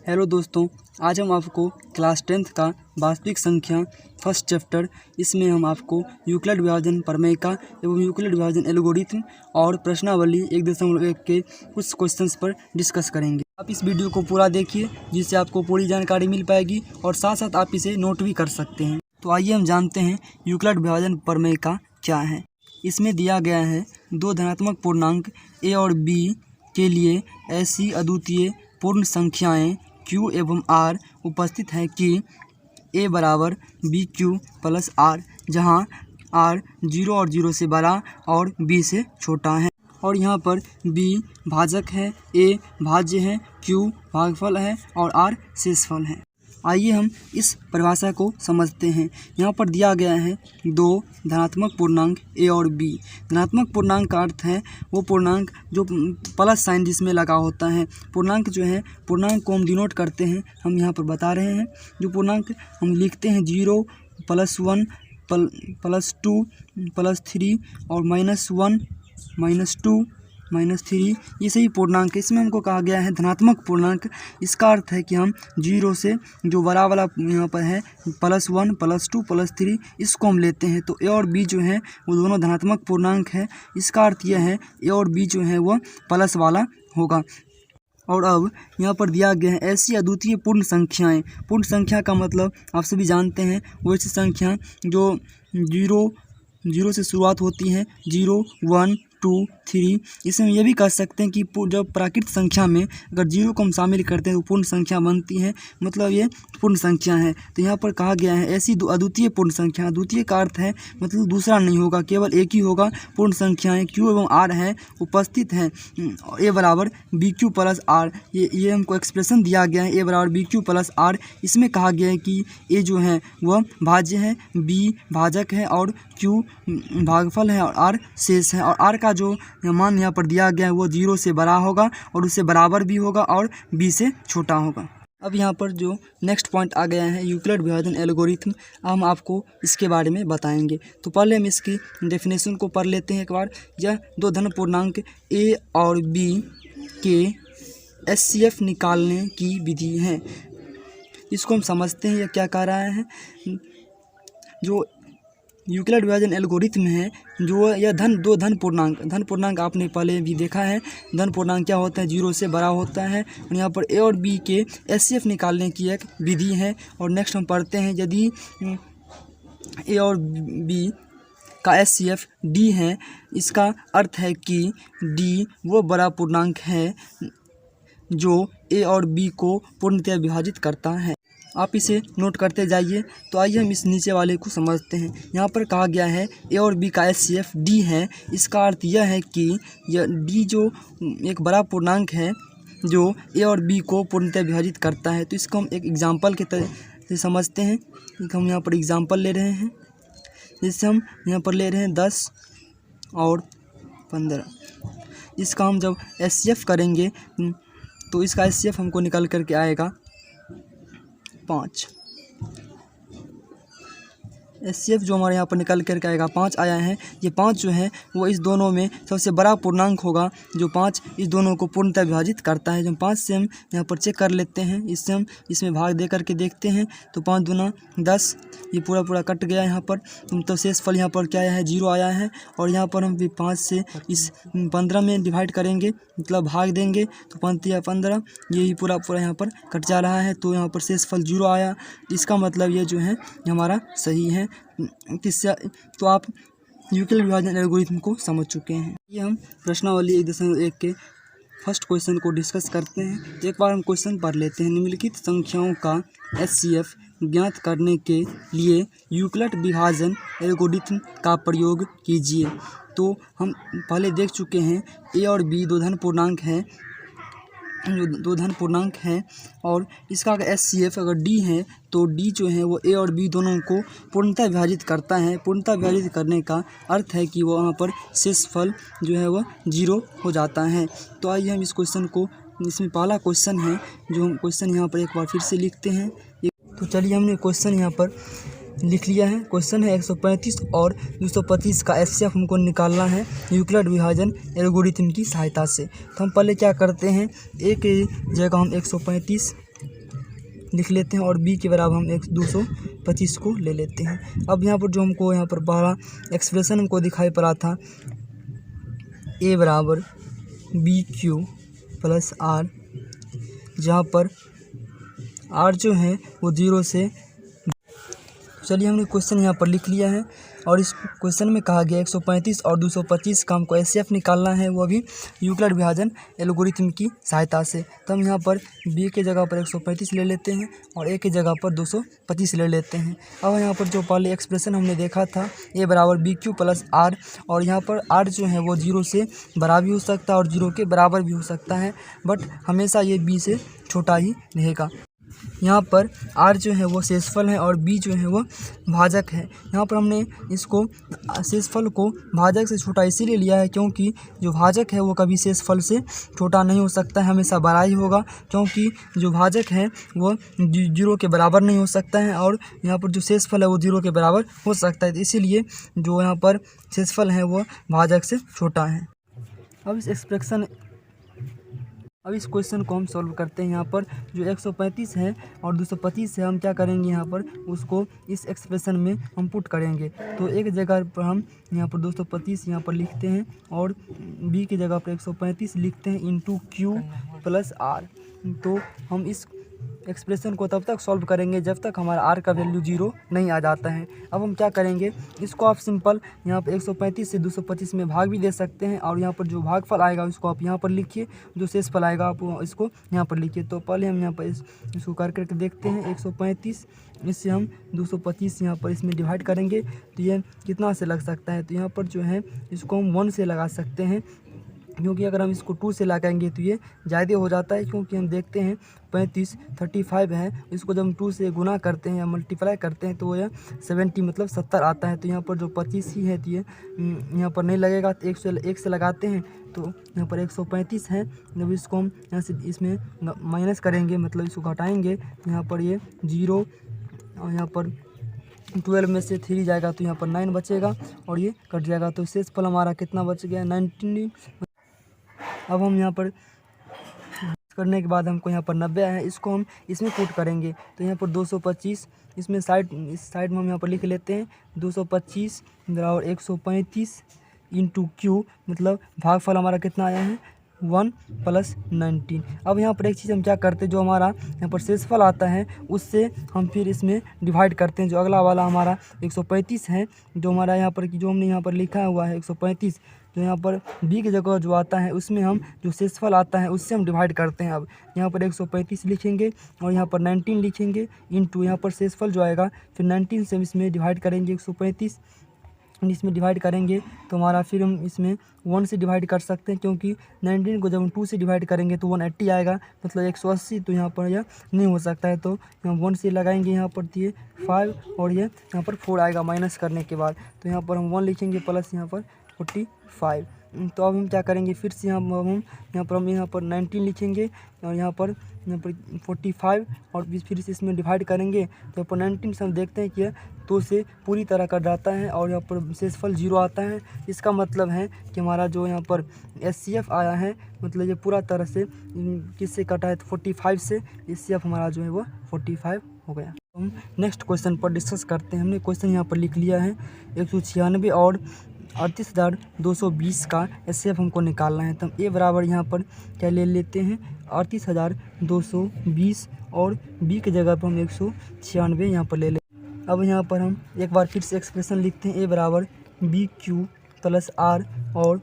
Hello दोस्तों, आज हम आपको क्लास 10th का वास्तविक संख्या फर्स्ट चैप्टर इसमें हम आपको यूक्लिड विभाजन प्रमेय का एवं यूक्लिड विभाजन एल्गोरिथम और प्रश्नावली 1.1 के कुछ क्वेश्चंस पर डिस्कस करेंगे। आप इस वीडियो को पूरा देखिए जिससे आपको पूरी जानकारी मिल पाएगी और साथ साथ आप इसे नोट भी कर सकते हैं। तो आइए हम जानते हैं यूक्लिड विभाजन प्रमेय का क्या है। इसमें दिया गया है दो धनात्मक पूर्णांक a और b के लिए ऐसी अद्वितीय पूर्ण संख्याएं q एवं r उपस्थित है कि a बराबर bq प्लस r, जहां r 0 और 0 से बड़ा और b से छोटा है। और यहाँ पर b भाजक है, a भाज्य है, q भागफल है और r शेषफल है। आइए हम इस परिभाषा को समझते हैं। यहाँ पर दिया गया है दो धनात्मक पूर्णांक a और b। धनात्मक पूर्णांक का अर्थ है वो पूर्णांक जो प्लस साइन जिसमें लगा होता है। पूर्णांक जो है, पूर्णांक को हम डिनोट करते हैं, हम यहाँ पर बता रहे हैं। जो पूर्णांक हम लिखते हैं 0 +1 +2 +3 और -1 -2 -3, ये सही पूर्णांक है। इसमें हमको कहा गया है धनात्मक पूर्णांक। इसका अर्थ है कि हम 0 से जो बड़ा वाला यहाँ पर है +1 +2 +3 इसको हम लेते हैं। तो a और b जो है वो दोनों धनात्मक पूर्णांक है। इसका अर्थ यह है a और b जो है वो प्लस वाला होगा। और अब यहाँ पर दिया गया है ऐसी अद्वितीय पूर्ण संख्याएं। पूर्ण संख्या का मतलब आप सभी जानते हैं वो ऐसी संख्या जो 0 से शुरुआत होती है, 0 1 2 3। इसमें हम ये भी कह सकते हैं कि जब प्राकृत संख्या में अगर 0 को हम शामिल करते हैं तो पूर्ण संख्या बनती है, मतलब ये पूर्ण संख्या है। तो यहाँ पर कहा गया है ऐसी अद्वितीय पूर्ण संख्या। अद्वितीय का अर्थ है मतलब दूसरा नहीं होगा, केवल एक ही होगा। पूर्ण संख्याएं q एवं r है उपस्थित हैं a बराबर bq प्लस r। ये हमको एक्सप्रेशन दिया गया है a बराबर bq प्लस r। इसमें कहा गया है कि a जो है वह भाज्य है, b भाजक है और q भागफल है और r शेष है। और r का जो मान यहाँ पर दिया गया है वो 0 से बड़ा होगा और उससे बराबर भी होगा और b से छोटा होगा। अब यहाँ पर जो नेक्स्ट पॉइंट आ गया है यूक्लिड विभाजन एल्गोरिथम, हम आपको इसके बारे में बताएंगे। तो पहले हम इसकी डेफिनेशन को पढ़ लेते हैं एक बार। यह दो धन पूर्णांक a और b के HCF निकालने की विधि है। इसको हम समझते हैं यह क्या कह रहा है। जो यूक्लिड विभाजन एल्गोरिथम है जो यह दो धन पूर्णांक आपने पहले भी देखा है। धन पूर्णांक क्या होता है, 0 से बड़ा होता है। और यहाँ पर a और b के HCF निकालने की एक विधि है। और नेक्स्ट हम पढ़ते हैं यदि a और b का HCF d है, इसका अर्थ है कि d वो बड़ा पूर्णांक है जो a और b को पूर्णतः विभाजित करता है। आप इसे नोट करते जाइए। तो आइए हम इस नीचे वाले को समझते हैं। यहाँ पर कहा गया है a और b का HCF d है। इसका अर्थ यह है कि यह d जो एक बड़ा पूर्णांक है जो a और b को पूर्णतः विभाजित करता है। तो इसको हम एक एग्जाम्पल के तरह से समझते हैं। हम यहाँ पर एग्जाम्पल ले रहे हैं, जैसे हम यहाँ पर ले रहे हैं 10 और 15। इसका हम जब HCF करेंगे तो इसका HCF हमको निकल करके आएगा 5। HCF जो हमारे यहाँ पर निकल करके आएगा 5 आया है। ये 5 जो है वो इस दोनों में सबसे बड़ा पूर्णांक होगा। जो 5 इस दोनों को पूर्णतः विभाजित करता है। जब 5 से हम यहाँ पर चेक कर लेते हैं, इससे हम इसमें भाग दे करके देखते हैं तो 5 दूना 10, ये पूरा कट गया यहाँ पर। तो शेषफल यहाँ पर क्या आया है, 0 आया है। और यहाँ पर हम भी 5 से इस 15 में डिवाइड करेंगे, मतलब भाग देंगे तो 5 या 15, यही पूरा यहाँ पर कट जा रहा है। तो यहाँ पर शेषफल 0 आया। इसका मतलब ये जो है हमारा सही है। किससे तो आप यूक्लिड विभाजन एल्गोरिथम को समझ चुके हैं। ये हम प्रश्नावली 1.1 के फर्स्ट क्वेश्चन को डिस्कस करते हैं। एक बार हम क्वेश्चन पढ़ लेते हैं। निम्नलिखित संख्याओं का HCF ज्ञात करने के लिए यूक्लिड विभाजन एल्गोरिथम का प्रयोग कीजिए। तो हम पहले देख चुके हैं a और b दो धन पूर्णांक हैं और इसका अगर HCF अगर d है तो d जो है वो a और b दोनों को पूर्णतः विभाजित करता है। पूर्णतः विभाजित करने का अर्थ है कि वहाँ पर शेषफल जो है वह 0 हो जाता है। तो आइए हम इस क्वेश्चन को, इसमें पहला क्वेश्चन है जो हम क्वेश्चन यहाँ पर एक बार फिर से लिखते हैं। तो चलिए हमने क्वेश्चन यहाँ पर लिख लिया है। क्वेश्चन है 135 और 225 का HCF हमको निकालना है यूक्लिड विभाजन एल्गोरिथम की सहायता से। तो हम पहले क्या करते हैं, एक जगह हम 135 लिख लेते हैं और b के बराबर हम 225 को ले लेते हैं। अब यहाँ पर जो हमको यहाँ पर पहला एक्सप्रेशन हमको दिखाई पड़ा था a बराबर बी क्यू प्लस आर, जहाँ पर r जो है वो 0 से, चलिए हमने क्वेश्चन यहाँ पर लिख लिया है। और इस क्वेश्चन में कहा गया 135 और 225 का हमको एचसीएफ निकालना है, वो भी यूक्लिड विभाजन एल्गोरिथम की सहायता से। तो हम यहाँ पर b के जगह पर 135 ले लेते हैं और a के जगह पर 225 ले लेते हैं। अब यहाँ पर जो पहले एक्सप्रेशन हमने देखा था a बराबर बी क्यू प्लस आर, और यहाँ पर r जो है वो 0 से बड़ा भी हो सकता है और 0 के बराबर भी हो सकता है, बट हमेशा ये b से छोटा ही रहेगा। यहाँ पर r जो है वो शेषफल है और b जो है वो भाजक है। यहाँ पर हमने इसको शेषफल को भाजक से छोटा इसीलिए लिया है क्योंकि जो भाजक है वो कभी शेषफल से छोटा नहीं हो सकता है, हमेशा बड़ा ही होगा, क्योंकि जो भाजक है वो 0 के बराबर नहीं हो सकता है और यहाँ पर जो शेषफल है वो 0 के बराबर हो सकता है, इसीलिए जो यहाँ पर शेषफल है वो भाजक से छोटा है। अब इस क्वेश्चन को हम सॉल्व करते हैं। यहाँ पर जो 135 है और 225 है, हम क्या करेंगे यहाँ पर उसको इस एक्सप्रेशन में हम पुट करेंगे। तो एक जगह पर हम यहाँ पर 225 यहाँ पर लिखते हैं और b की जगह पर 135 लिखते हैं इंटू क्यू प्लस आर। तो हम इस एक्सप्रेशन को तब तक सॉल्व करेंगे जब तक हमारा r का वैल्यू 0 नहीं आ जाता है। अब हम क्या करेंगे, इसको आप सिंपल यहाँ पर 135 से 225 में भाग भी दे सकते हैं और यहाँ पर जो भागफल आएगा उसको आप यहाँ पर लिखिए, जो शेषफल आएगा आप इसको यहाँ पर लिखिए। तो पहले हम यहाँ पर इसको करके देखते हैं। 135 इससे हम 225 यहाँ पर इसमें डिवाइड करेंगे तो ये कितना से लग सकता है, तो यहाँ पर जो है इसको हम 1 से लगा सकते हैं, क्योंकि अगर हम इसको 2 से लगाएंगे तो ये ज़्यादा हो जाता है। क्योंकि हम देखते हैं 35 है, इसको जब हम 2 से गुना करते हैं या मल्टीप्लाई करते हैं तो यह 70 मतलब 70 आता है। तो यहाँ पर जो 25 ही है तो ये यहाँ पर नहीं लगेगा, तो 1 से लगाते हैं तो यहाँ पर 135 है। जब इसको हम यहाँ से इसमें माइनस करेंगे मतलब इसको घटाएंगे तो यहाँ पर ये 0 और यहाँ पर 12 में से 3 जाएगा तो यहाँ पर 9 बचेगा और ये कट जाएगा। तो शेषफल हमारा कितना बच गया, 19। अब हम यहाँ पर करने के बाद हमको यहाँ पर 90 है, इसको हम इसमें पुट करेंगे। तो यहाँ पर 225 इसमें इस साइड में हम यहाँ पर लिख लेते हैं 225 और 135 इंटू क्यू, मतलब भागफल हमारा कितना आया है 1 + 19। अब यहाँ पर एक चीज़ हम क्या करते हैं, जो हमारा यहाँ पर शेषफल आता है उससे हम फिर इसमें डिवाइड करते हैं। जो अगला वाला हमारा 135 है, जो हमारा यहाँ पर जो हमने यहाँ पर लिखा हुआ है 135, तो यहाँ पर b की जगह जो आता है उसमें हम जो शेषफल आता है उससे हम डिवाइड करते हैं। अब यहाँ पर 135 लिखेंगे और यहाँ पर 19 लिखेंगे इंटू यहाँ पर शेषफल जो आएगा फिर 19 से इसमें डिवाइड करेंगे। 135 इसमें डिवाइड करेंगे तो हमारा फिर हम इसमें 1 से डिवाइड कर सकते हैं, क्योंकि 19 को जब हम 2 से डिवाइड करेंगे तो 180 आएगा, मतलब 180। तो यहाँ पर यह नहीं हो सकता है, तो हम 1 से लगाएंगे यहाँ पर, तो ये 5 और ये यहाँ पर 4 आएगा माइनस करने के बाद। तो यहाँ पर हम 1 लिखेंगे प्लस यहाँ पर 45। तो अब हम क्या करेंगे, फिर से हम यहाँ पर 19 लिखेंगे और यहाँ पर 45 और फिर से इसमें डिवाइड करेंगे। तो यहाँ पर 19 से हम देखते हैं कि 2 से पूरी तरह कट जाता है और यहाँ पर शेषफल 0 आता है। इसका मतलब है कि हमारा जो यहाँ पर एचसीएफ आया है, मतलब ये पूरा तरह से किससे कटा है, तो 45 से एचसीएफ हमारा जो है वो 45 हो गया। हम नेक्स्ट क्वेश्चन पर डिस्कस करते हैं। हमने क्वेश्चन यहाँ पर लिख लिया है 196 और 38,220 का एचसीएफ हमको निकालना है। तो हम ए बराबर यहाँ पर क्या ले लेते हैं 38,220 और बी की जगह पर हम 196 यहाँ पर ले लें। अब यहाँ पर हम एक बार फिर से एक्सप्रेशन लिखते हैं, ए बराबर बी क्यू प्लस आर और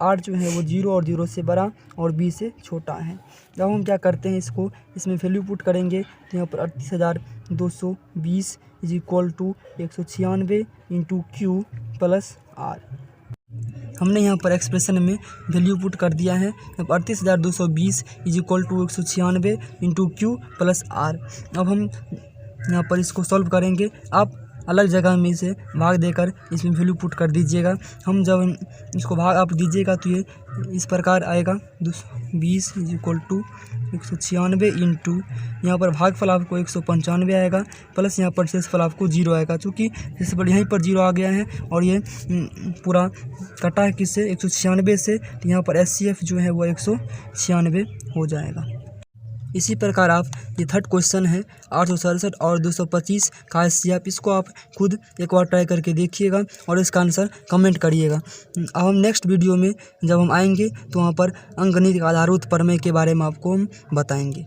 आर जो है वो 0 और 0 से बड़ा और बी से छोटा है। जब हम क्या करते हैं, इसको इसमें वैल्यू पुट करेंगे तो यहाँ पर 38,220 is equal to 196 into Q plus R. हमने यहाँ पर एक्सप्रेशन में वैल्यू पुट कर दिया है। अब 38,220 is equal to 196 into Q plus R. अब हम यहाँ पर इसको सॉल्व करेंगे। आप अलग जगह में से भाग देकर इसमें वैल्यू पुट कर दीजिएगा। हम जब इसको भाग आप दीजिएगा तो ये इस प्रकार आएगा 220 इज इक्वल टू 196 इंटू यहाँ पर भागफल आपको 195 आएगा प्लस यहाँ पर शेषफल आपको 0 आएगा। चूँकि शेषफल यहीं पर 0 आ गया है और ये पूरा कटा है किससे 196 से, तो यहाँ पर एचसीएफ जो है वो 196 हो जाएगा। इसी प्रकार आप ये थर्ड क्वेश्चन है 867 और 225 का HCF, इसको आप खुद एक बार ट्राई करके देखिएगा और इसका आंसर कमेंट करिएगा। अब हम नेक्स्ट वीडियो में जब हम आएंगे तो वहाँ पर अंकगणित आधारभूत प्रमेय के बारे में आपको हम बताएंगे।